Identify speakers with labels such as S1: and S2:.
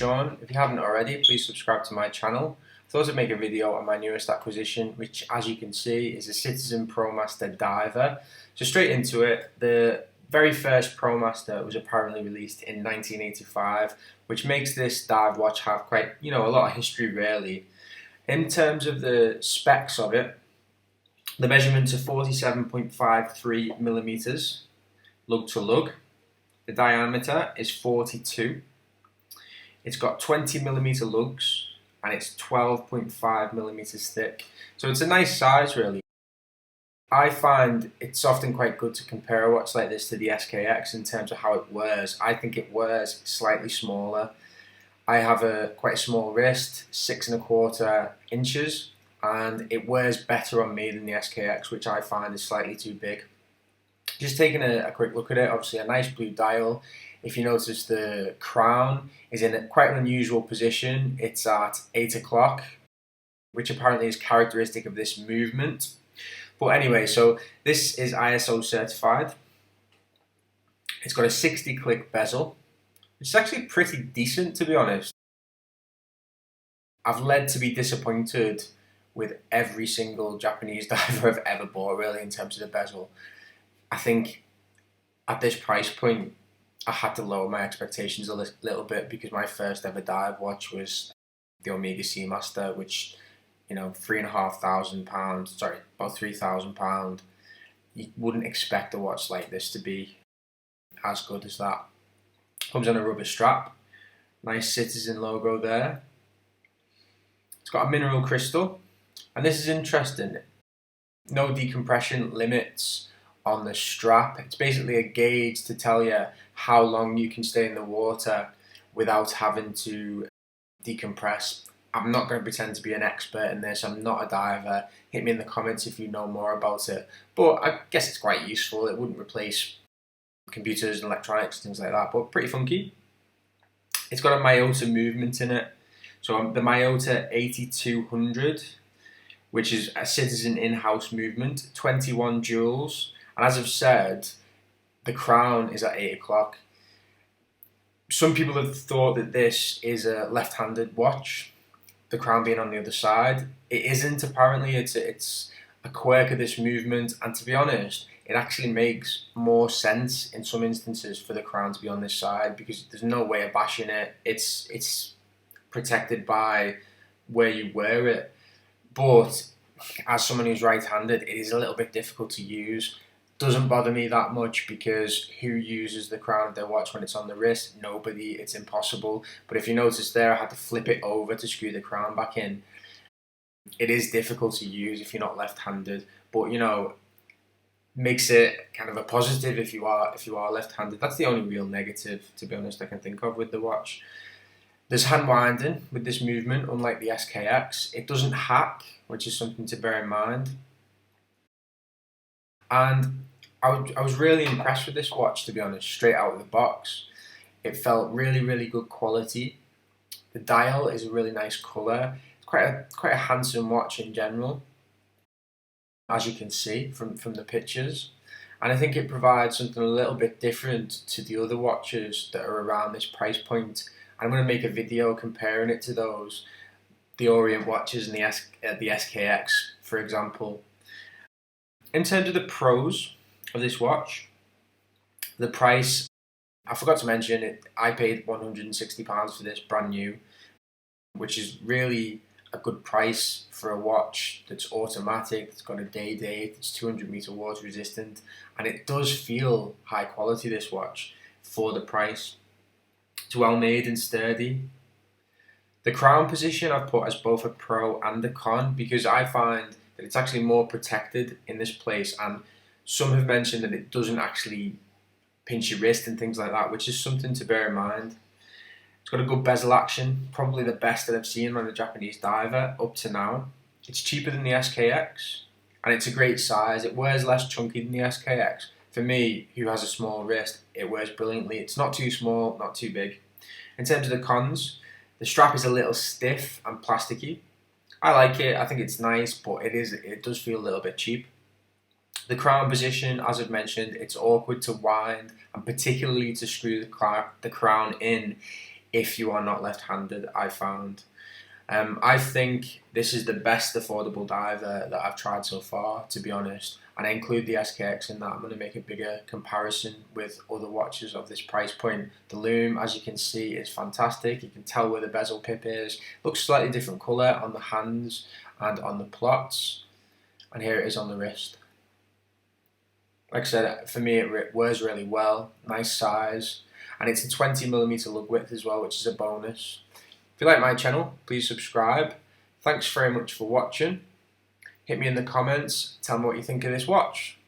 S1: Sean. If you haven't already, please subscribe to my channel. I thought I'd make a video on my newest acquisition, which, as you can see, is a Citizen Promaster Diver. So straight into it, the very first Promaster was apparently released in 1985, which makes this dive watch have quite, a lot of history really. In terms of the specs of it, the measurements are 47.53 millimeters, lug to lug. The diameter is 42. It's got 20 millimeter lugs and it's 12.5 millimeters thick. So it's a nice size really. I find it's often quite good to compare a watch like this to the SKX in terms of how it wears. I think it wears slightly smaller. I have quite a small wrist, 6¼ inches, and it wears better on me than the SKX, which I find is slightly too big. Just taking a quick look at it, obviously a nice blue dial. If you notice, the crown is in quite an unusual position. It's at 8 o'clock, which apparently is characteristic of this movement. But anyway, so this is ISO certified. It's got a 60-click bezel, which is actually pretty decent, to be honest. I've led to be disappointed with every single Japanese diver I've ever bought, really, in terms of the bezel. I think at this price point, I had to lower my expectations a little bit because my first ever dive watch was the Omega Seamaster, which, £3,500, sorry, about £3,000. You wouldn't expect a watch like this to be as good as that. Comes on a rubber strap, nice Citizen logo there. It's got a mineral crystal, and this is interesting. No decompression limits on the strap. It's basically a gauge to tell you how long you can stay in the water without having to decompress. I'm not going to pretend to be an expert in this. I'm not a diver. Hit me in the comments if you know more about it. But I guess it's quite useful. It wouldn't replace computers and electronics, things like that, but pretty funky. It's got a Miyota movement in it. So the Miyota 8200, which is a Citizen in-house movement, 21 joules. And as I've said, the crown is at 8 o'clock. Some people have thought that this is a left-handed watch, the crown being on the other side. It isn't, apparently. It's a quirk of this movement, and to be honest, it actually makes more sense in some instances for the crown to be on this side because there's no way of bashing it. It's protected by where you wear it. But as someone who's right-handed, it is a little bit difficult to use. Doesn't bother me that much because who uses the crown of their watch when it's on the wrist? Nobody. It's impossible. But if you notice there, I had to flip it over to screw the crown back in. It is difficult to use if you're not left-handed, but makes it kind of a positive if you are left-handed. That's the only real negative, to be honest, I can think of with the watch. There's hand winding with this movement, unlike the SKX. It doesn't hack, which is something to bear in mind. And I was really impressed with this watch, to be honest, straight out of the box. It felt really, really good quality. The dial is a really nice colour. It's quite a handsome watch in general, as you can see from the pictures. And I think it provides something a little bit different to the other watches that are around this price point. I'm going to make a video comparing it to those, the Orient watches and the SKX, for example. In terms of the pros of this watch, the price, I forgot to mention it, I paid £160 for this brand new, which is really a good price for a watch that's automatic, it's got a day date, it's 200-meter water resistant, and it does feel high quality, this watch, for the price. It's well made and sturdy. The crown position I've put as both a pro and a con because I find that it's actually more protected in this place, and some have mentioned that it doesn't actually pinch your wrist and things like that, which is something to bear in mind. It's got a good bezel action, probably the best that I've seen on a Japanese diver up to now. It's cheaper than the SKX, and it's a great size. It wears less chunky than the SKX. For me, who has a small wrist, it wears brilliantly. It's not too small, not too big. In terms of the cons, the strap is a little stiff and plasticky. I like it, I think it's nice, but it does feel a little bit cheap. The crown position, as I've mentioned, it's awkward to wind, and particularly to screw the crown in. if you are not left-handed, I found. I think this is the best affordable diver that I've tried so far, to be honest. And I include the SKX in that. I'm going to make a bigger comparison with other watches of this price point. The Lume, as you can see, is fantastic. You can tell where the bezel pip is. Looks slightly different colour on the hands and on the plots. And here it is on the wrist. Like I said, for me it wears really well. Nice size. And it's a 20mm lug width as well, which is a bonus. If you like my channel, please subscribe. Thanks very much for watching. Hit me in the comments, tell me what you think of this watch.